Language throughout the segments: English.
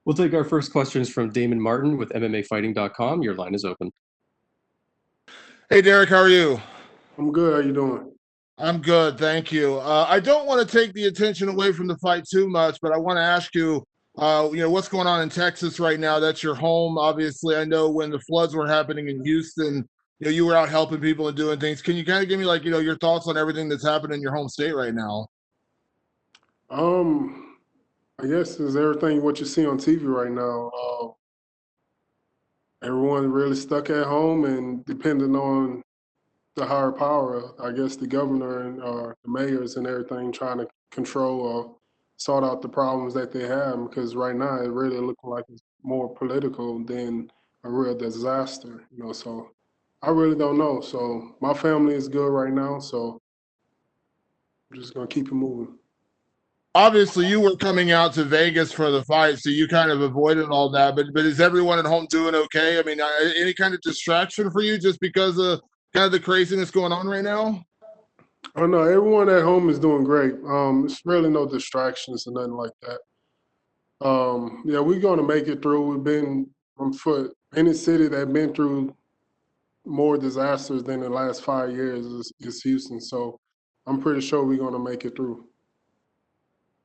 We'll take our first questions from Damon Martin with MMAfighting.com. Your line is open. Hey, Derrick, how are you? I'm good. How you doing? I'm good, thank you. I don't want to take the attention away from the fight too much, but I want to ask you, what's going on in Texas right now? That's your home, obviously. I know when the floods were happening in Houston, you were out helping people and doing things. Can you kind of give me your thoughts on everything that's happening in your home state right now? I guess is everything what you see on TV right now. Everyone really stuck at home and depending on the higher power, I guess the governor and the mayors and everything trying to control or sort out the problems that they have because right now it really looking like it's more political than a real disaster, so I really don't know. So my family is good right now, so I'm just gonna keep it moving. Obviously, you were coming out to Vegas for the fight, so you kind of avoided all that. But is everyone at home doing okay? I mean, any kind of distraction for you just because of kind of the craziness going on right now? Oh no, everyone at home is doing great. It's really no distractions or nothing like that. Yeah, we're gonna make it through. We've been on foot. Any city that been through more disasters than the last 5 years is Houston. So I'm pretty sure we're gonna make it through.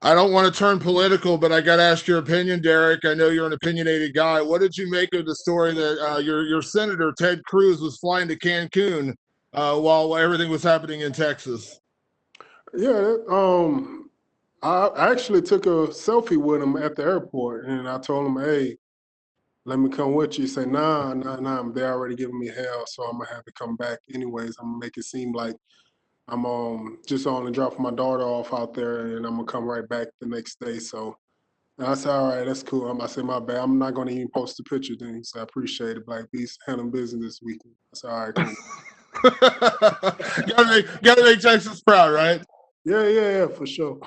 I don't want to turn political, but I got to ask your opinion, Derrick. I know you're an opinionated guy. What did you make of the story that your senator Ted Cruz was flying to Cancun while everything was happening in Texas? Yeah, I actually took a selfie with him at the airport, and I told him, "Hey, let me come with you." He said, "Nah, nah, nah. They're already giving me hell, so I'm gonna have to come back anyways. I'm gonna make it seem like I'm just only dropping my daughter off out there, and I'm gonna come right back the next day." So and I said, "All right, that's cool." I said, "My bad. I'm not gonna even post a picture." Then he said, "I appreciate it. Black Beast handling business this weekend." I said, "All right, cool." gotta make Texas proud, right? Yeah, for sure.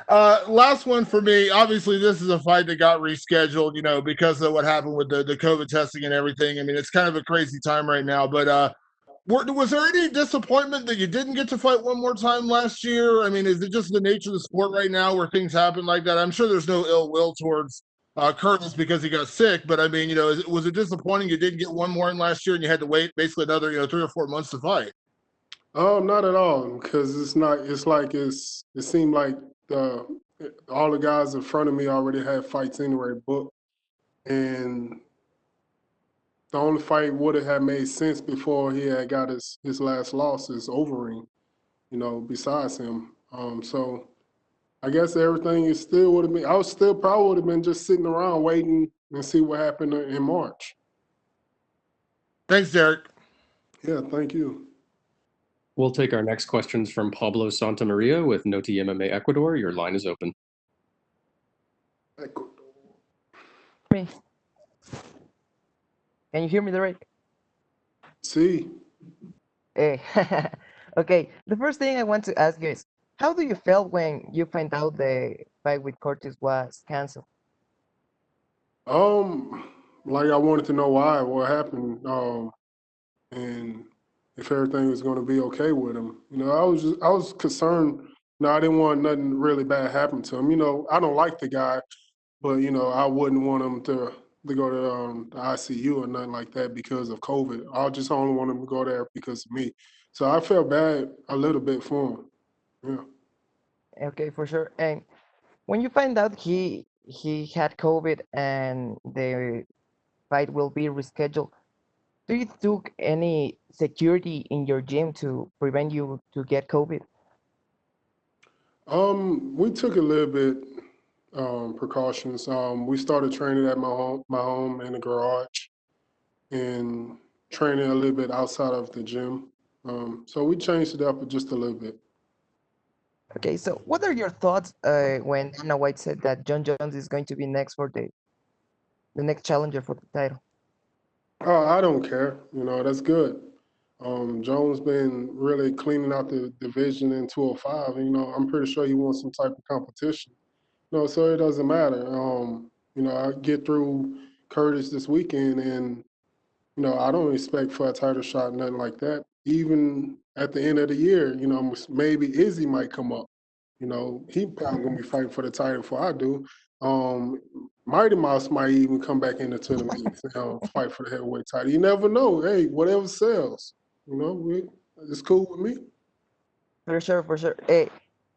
Last one for me. Obviously, this is a fight that got rescheduled, because of what happened with the COVID testing and everything. I mean, it's kind of a crazy time right now, but was there any disappointment that you didn't get to fight one more time last year? I mean, is it just the nature of the sport right now where things happen like that? I'm sure there's no ill will towards Curtis because he got sick, but I mean, was it disappointing you didn't get one more in last year and you had to wait basically another, 3 or 4 months to fight? Oh, not at all, because it's not. It's like it seemed like the all the guys in front of me already had fights anyway booked, and the only fight would have made sense before he had got his last loss is Overeem, besides him. So I guess everything is still would have been. I was still probably would have been just sitting around waiting and see what happened in March. Thanks, Derrick. Yeah, thank you. We'll take our next questions from Pablo Santamaria with Noti MMA Ecuador. Your line is open. Me. Can you hear me, Derek? See, Eh, okay, the first thing I want to ask you is, how do you feel when you find out the fight with Curtis was canceled? like I wanted to know why, what happened, and if everything was going to be okay with him. I was concerned. I didn't want nothing really bad happen to him. I don't like the guy, but I wouldn't want him to go to the ICU or nothing like that because of COVID. I just only want him to go there because of me. So I felt bad a little bit for him. Yeah. Okay, for sure. And when you find out he had COVID and the fight will be rescheduled, do you took any security in your gym to prevent you to get COVID? We took a little bit precautions. We started training at my home in the garage, and training a little bit outside of the gym. So we changed it up just a little bit. Okay, so what are your thoughts when Dana White said that John Jones is going to be next for the next challenger for the title? Oh, I don't care. That's good. Jones been really cleaning out the division in 205. I'm pretty sure he wants some type of competition. So it doesn't matter. I get through Curtis this weekend, and I don't expect for a title shot, nothing like that. Even at the end of the year, maybe Izzy might come up. He probably gonna be fighting for the title before I do. Um, Mighty Mouse might even come back in the tournament and fight for the heavyweight title. You never know. Hey, whatever sells. It's cool with me. For sure, for sure.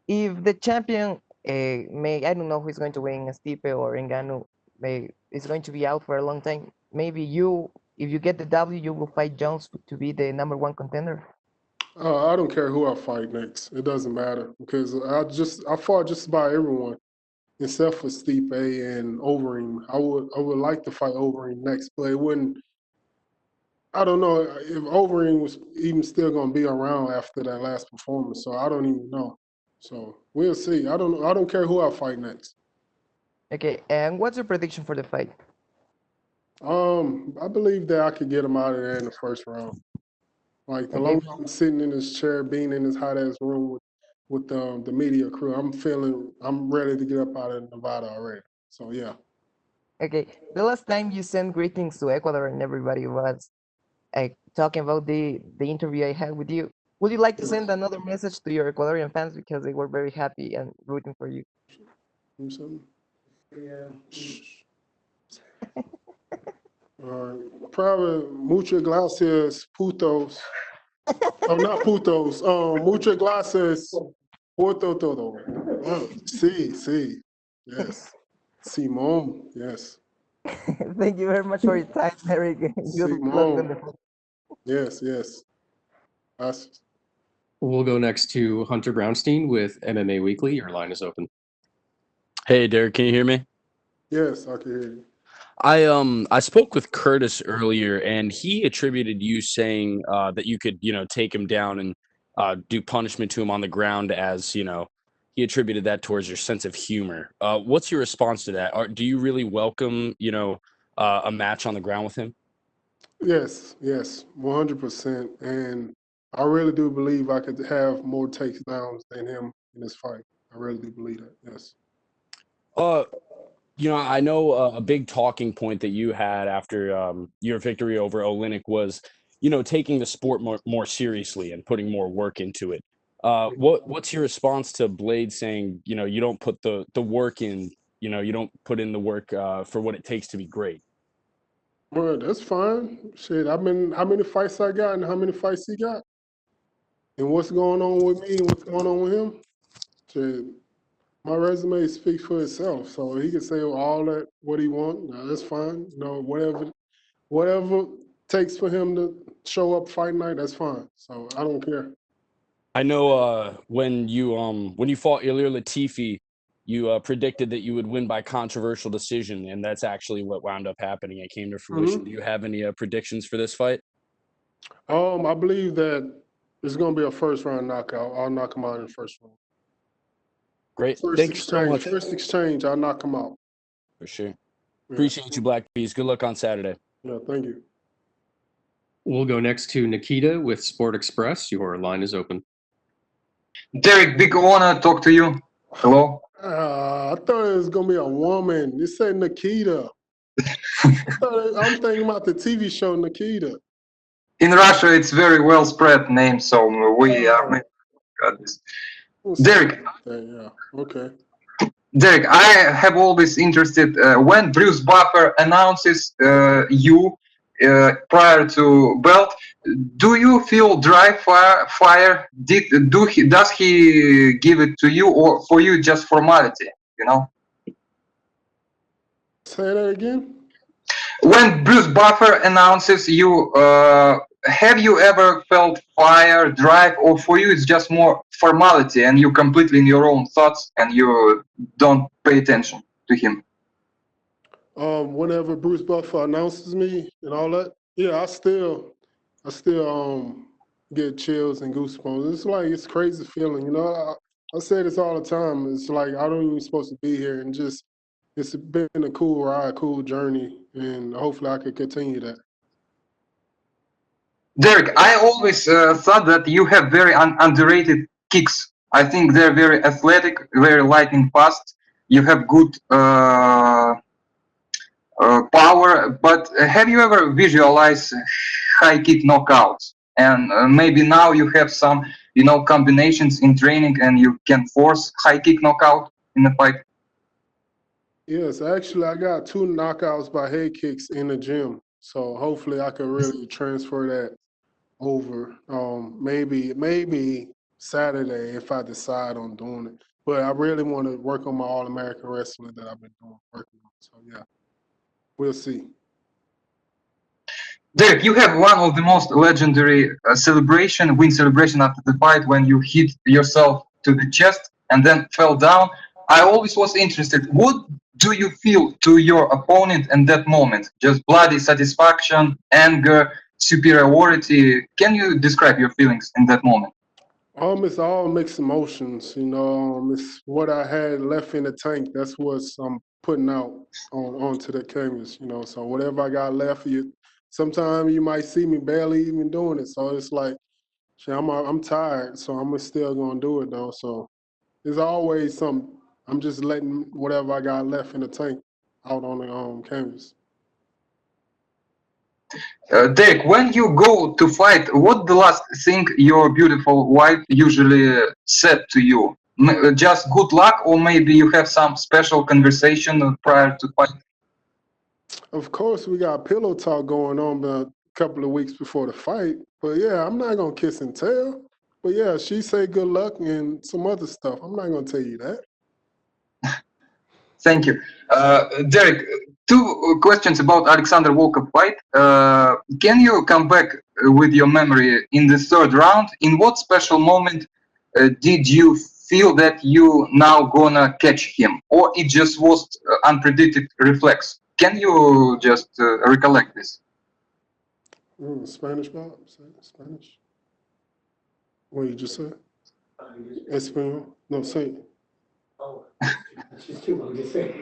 If the champion may, I don't know who's going to win, Stipe or Ngannou, is going to be out for a long time. Maybe if you get the W, you will fight Jones to be the #1 contender. I don't care who I fight next. It doesn't matter because I fought just about everyone except for Stipe and Overeem. I would like to fight Overeem next, but it wouldn't. I don't know if Overeem was even still going to be around after that last performance. So I don't even know. So we'll see. I don't care who I fight next. Okay, and what's your prediction for the fight? I believe that I could get him out of there in the first round. Like the Okay, longer I'm sitting in his chair, being in this hot ass room with the media crew, I'm ready to get up out of Nevada already. So yeah. okay. The last time you sent greetings to Ecuador and everybody was talking about the interview I had with you. Would you like to send another message to your Ecuadorian fans because they were very happy and rooting for you? Yeah. Probably muchas gracias, putos. Oh, not putos. Muchas gracias por todo. Sí. Yes. Simón. Yes. Thank you very much for your time, Derrick. Good luck on the Simón. Yes. Gracias. We'll go next to Hunter Brownstein with MMA Weekly. Your line is open. Hey, Derrick, can you hear me? Yes, I can hear you. I spoke with Curtis earlier, and he attributed you saying that you could, take him down and do punishment to him on the ground as, he attributed that towards your sense of humor. What's your response to that? Do you really welcome, a match on the ground with him? Yes, 100%. And I really do believe I could have more takedowns than him in this fight. I really do believe that. Yes. I know a big talking point that you had after your victory over Olynyk was, taking the sport more seriously and putting more work into it. What's your response to Blaydes saying, you don't put the work in, you don't put in the work for what it takes to be great? Well, that's fine. Shit, how many fights I got and how many fights he got? And what's going on with me and what's going on with him? Shit, my resume speaks for itself. So he can say all that what he wants. Now, that's fine. Whatever takes for him to show up fight night, that's fine. So I don't care. I know when you fought Ilir Latifi, you predicted that you would win by controversial decision, and that's actually what wound up happening. It came to fruition. Do you have any predictions for this fight? I believe that it's gonna be a first round knockout. I'll knock him out in the first round. Great. Thank you so much. First exchange, I'll knock him out. For sure. Yeah. Appreciate you, Black Peas. Good luck on Saturday. Yeah, thank you. We'll go next to Nikita with Sport Express. Your line is open. Derrick, big honor to talk to you. Hello. I thought it was gonna be a woman. You said Nikita. I'm thinking about the TV show Nikita. In Russia, it's very well spread name, so we are got this. Derrick. Yeah. Okay. Derrick, I have always interested when Bruce Buffer announces you prior to belt. Do you feel dry fire? Does he give it to you, or for you just formality? Say that again. When Bruce Buffer announces you, have you ever felt fire, drive, or for you it's just more formality and you're completely in your own thoughts and you don't pay attention to him? Whenever Bruce Buffer announces me and all that, yeah, I still get chills and goosebumps. It's crazy feeling, I say this all the time. It's like I don't even supposed to be here, and just it's been a cool ride, cool journey, and hopefully I can continue that. Derrick, I always thought that you have very underrated kicks. I think they're very athletic, very lightning fast. You have good power, but have you ever visualized high kick knockouts? And maybe now you have some, combinations in training and you can force high kick knockout in the fight. Yes, actually, I got 2 knockouts by head kicks in the gym. So hopefully I can really transfer that over. Maybe Saturday if I decide on doing it. But I really want to work on my All-American wrestling that I've been working on. So yeah, we'll see. Derek, you have one of the most legendary win celebration after the fight when you hit yourself to the chest and then fell down. I always was interested. What do you feel to your opponent in that moment? Just bloody satisfaction, anger, superiority? Can you describe your feelings in that moment? It's all mixed emotions, you know. It's what I had left in the tank. That's what I'm putting out onto the canvas, you know. So whatever I got left, sometimes you might see me barely even doing it. So it's like, shit, I'm tired, so I'm still gonna do it though. So there's always some. I'm just letting whatever I got left in the tank out on the canvas. Derek, when you go to fight, what the last thing your beautiful wife usually said to you? Just good luck, or maybe you have some special conversation prior to fight? Of course, we got pillow talk going on a couple of weeks before the fight. But yeah, I'm not gonna kiss and tell. But yeah, she say good luck and some other stuff. I'm not gonna tell you that. Thank you. Derek, 2 questions about Alexander Volkov fight. Can you come back with your memory in the 3rd round? In what special moment did you feel that you now gonna catch him? Or it just was unpredicted reflex? Can you just recollect this? Spanish, Bob? Spanish? What you just said? Espanol? No, say it. Oh, she's too long to say.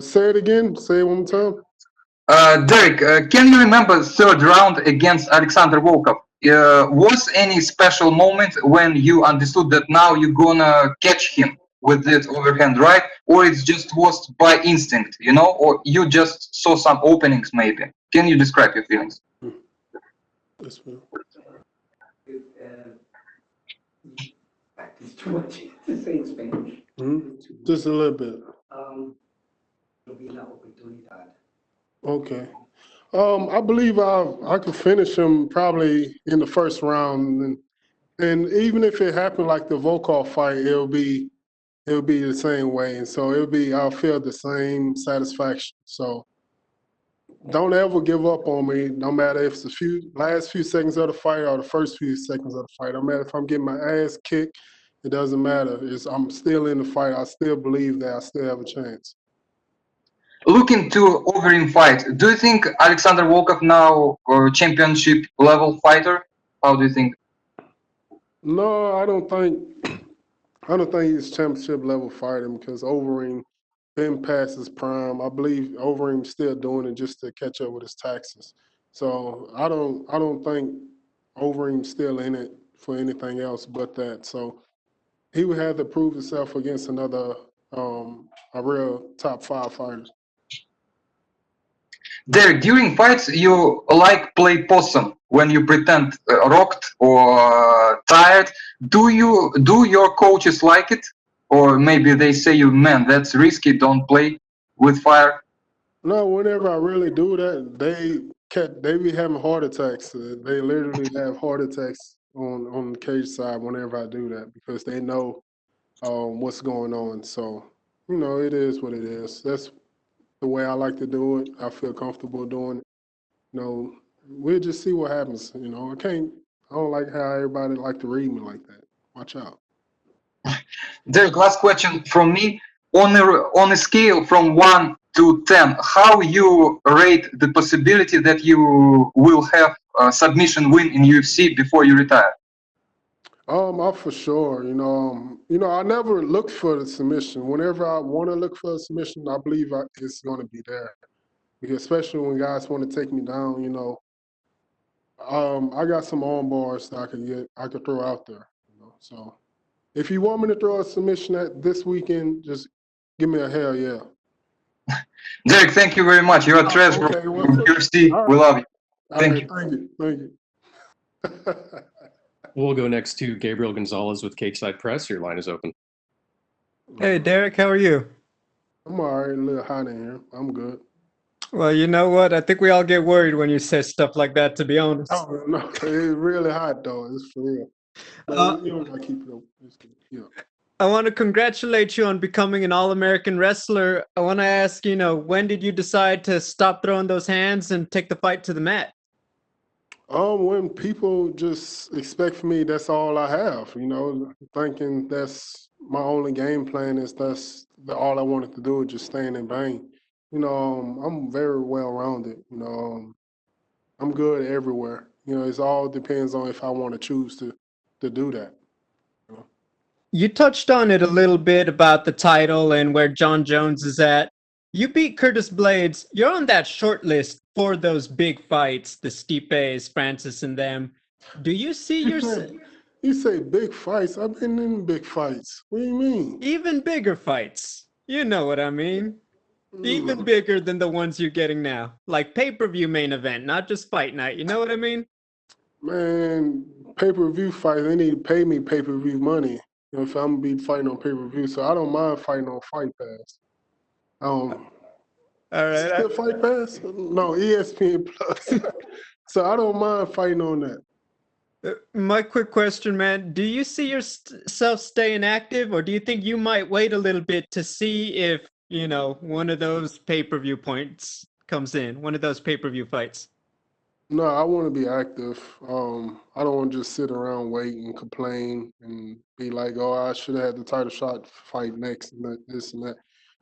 Say it again. Say it one more time. Derek, can you remember 3rd round against Alexander Volkov? Was any special moment when you understood that now you're gonna catch him with that overhand right, or it just was by instinct, you know, or you just saw some openings maybe? Can you describe your feelings? Espanol. Practice too much to say in Spanish. Just a little bit. It'll be la oportunidad. Okay. I believe I could finish him probably in the 1st round, and even if it happened like the Volkov fight, it'll be the same way, and so I'll feel the same satisfaction. So don't ever give up on me, no matter if it's the last few seconds of the fight or the first few seconds of the fight. No matter if I'm getting my ass kicked, it doesn't matter. I'm still in the fight. I still believe that I still have a chance. Looking to Overeem fight, do you think Alexander Volkov now championship level fighter? How do you think? No, I don't think he's championship level fighter because Overeem been past his prime. I believe Overeem's still doing it just to catch up with his taxes. So I don't think Overeem's still in it for anything else but that. So he would have to prove himself against another a real top 5 fighter. Derek, during fights, you like play possum when you pretend rocked or tired. Do your coaches like it, or maybe they say you, man, that's risky. Don't play with fire. No, whenever I really do that, they be having heart attacks. They literally have heart attacks on the cage side whenever I do that because they know what's going on. So you know, it is what it is. That's the way I like to do it. I feel comfortable doing it. You know, we'll just see what happens. You know, I don't like how everybody like to read me like that. Watch out. Derek, last question from me. On a scale from 1 to 10, how you rate the possibility that you will have a submission win in UFC before you retire? For sure. I never look for the submission. Whenever I want to look for a submission, I believe it's going to be there. Because especially when guys want to take me down, I got some arm bars that I could throw out there. So if you want me to throw a submission at this weekend, just give me a hell yeah. Derek, thank you very much. You're a treasure Okay, from UFC. right. We love you. Thank you. Thank you. We'll go next to Gabriel Gonzalez with Cakeside Press. Your line is open. Hey, Derek, how are you? I'm all right. A little hot in here. I'm good. Well, you know what? I think we all get worried when you say stuff like that, to be honest. Oh no, it's really hot though. It's for real. But Uh, you don't gotta keep it up. It's good. Yeah. I want to congratulate you on becoming an All-American wrestler. I want to ask, when did you decide to stop throwing those hands and take the fight to the mat? When people just expect me, that's all I have. Thinking that's my only game plan is all I wanted to do is just stand in bang. I'm very well rounded. I'm good everywhere. It all depends on if I want to choose to do that. You touched on it a little bit about the title and where John Jones is at. You beat Curtis Blaydes. You're on that short list for those big fights, the Stipes, Francis, and them. Do you see yourself You say big fights. I've been in big fights. What do you mean? even bigger fights? You know what I mean. Even bigger than the ones you're getting now. Like pay-per-view main event, not just fight night. You know what I mean? Man, pay-per-view fights, they need to pay me pay-per-view money if I'm gonna be fighting on pay-per-view. So I don't mind fighting on Fight Pass. All Is it right. still Fight Pass? No, ESPN Plus. So I don't mind fighting on that. My quick question, man. Do you see yourself staying active, or do you think you might wait a little bit to see if, one of those pay-per-view points comes in, one of those pay-per-view fights? No, I want to be active. I don't want to just sit around, wait, and complain and be like, "Oh, I should have had the title shot fight next and this and that."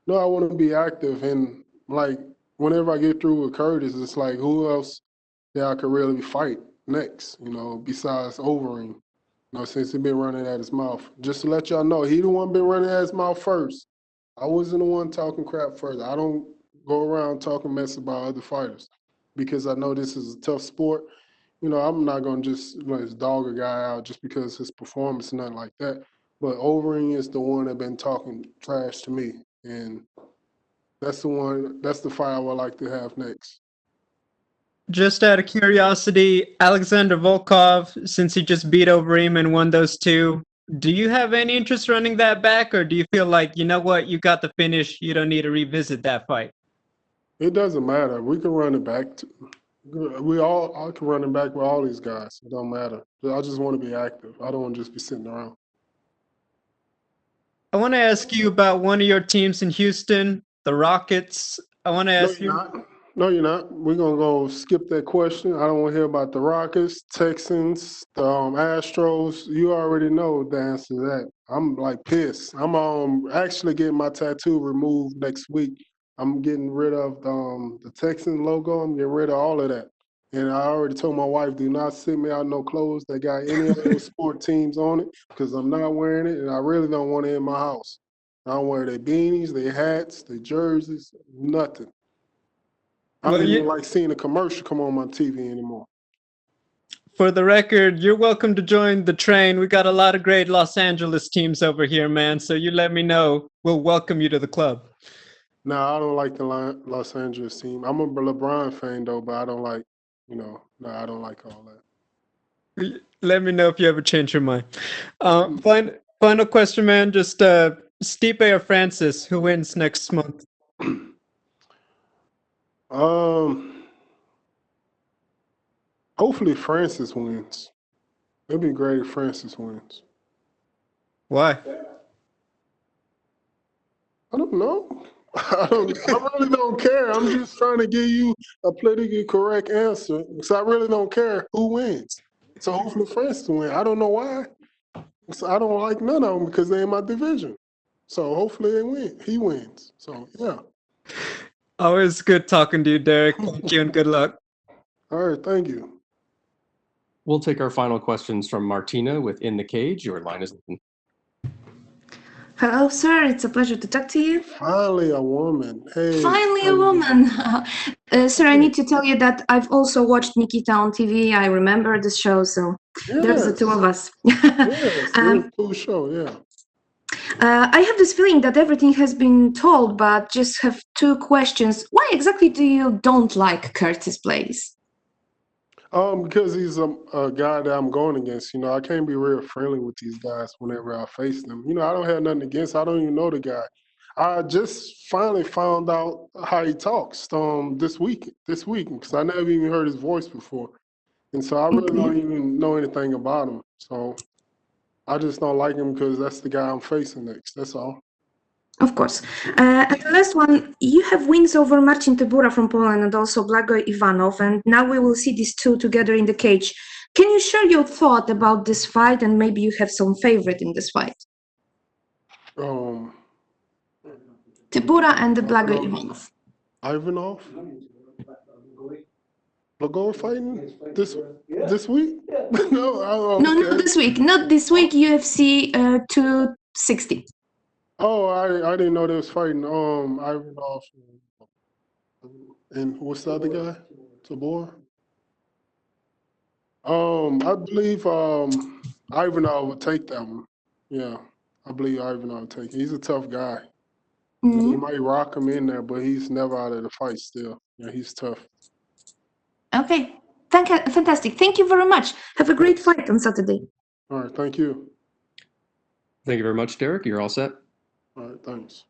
No, I want to be active and like whenever I get through with Curtis, it's like who else that I could really fight next? Besides Overeem. Since he been running at his mouth. Just to let y'all know, he the one been running at his mouth first. I wasn't the one talking crap first. I don't go around talking mess about other fighters because I know this is a tough sport. I'm not gonna just dog a guy out just because his performance, nothing like that. But Overeem is the one that been talking trash to me, and that's the one. That's the fight I would like to have next. Just out of curiosity, Alexander Volkov, since he just beat Overeem and won those two, do you have any interest running that back, or do you feel like, you know what, you got the finish, you don't need to revisit that fight? It doesn't matter. We can run it back. I can run it back with all these guys. It don't matter. I just want to be active. I don't want to just be sitting around. I want to ask you about one of your teams in Houston, the Rockets. I want to No, ask you're you. not. No, you're not. We're gonna go skip that question. I don't want to hear about the Rockets, Texans, the Astros. You already know the answer to that. I'm like pissed. I'm actually getting my tattoo removed next week. I'm getting rid of the Texan logo. I'm getting rid of all of that. And I already told my wife, do not send me out no clothes that got any of those sport teams on it because I'm not wearing it, and I really don't want it in my house. I don't wear their beanies, their hats, their jerseys, nothing. I Well, don't even like seeing a commercial come on my TV anymore. for the record, you're welcome to join the train. We got a lot of great Los Angeles teams over here, man. So you let me know. We'll welcome you to the club. No, I don't like the Los Angeles team. I'm a LeBron fan though, but I don't like, no, I don't like all that. Let me know if you ever change your mind. Final question, man. Just Stipe or Francis, who wins next month? Hopefully Francis wins. It'd be great if Francis wins. Why? I don't know. I really don't care. I'm just trying to give you a politically correct answer. So I really don't care who wins. So hopefully Francis wins. I don't know why. So I don't like none of them because they're in my division. So hopefully he wins. So yeah. Always good talking to you, Derrick. Thank you and good luck. All right, thank you. We'll take our final questions from Martina with In the Cage. Your line is open. Hello, sir. It's a pleasure to talk to you. Finally a woman. Hey. Finally, a woman. Sir, I need to tell you that I've also watched Nikita on TV. I remember the show, so there's the two of us. Yes, it was a cool show, yeah. I have this feeling that everything has been told, but just have two questions. Why exactly do you don't like Curtis Blaydes? Because he's a guy that I'm going against. I can't be real friendly with these guys whenever I face them. I don't have nothing against. I don't even know the guy. I just finally found out how he talks this week because I never even heard his voice before, and so I really don't even know anything about him. So I just don't like him because that's the guy I'm facing next. That's all. Of course. And the last one, you have wins over Marcin Tybura from Poland and also Blago Ivanov, and now we will see these two together in the cage. Can you share your thought about this fight, and maybe you have some favorite in this fight? Tybura and the Blago Ivanov. Ivanov? Blago fighting this week? No, No, not okay. this week. Not this week. UFC 260. Oh, I didn't know they was fighting. Ivanov and what's the other guy? Tabor. I believe Ivanov would take that one. Yeah, I believe Ivanov would take it. He's a tough guy. Mhm. You might rock him in there, but he's never out of the fight still. Yeah, he's tough. Okay. Fantastic. Thank you very much. Have a great fight on Saturday. All right, thank you. Thank you very much, Derrick. You're all set. All right, thanks.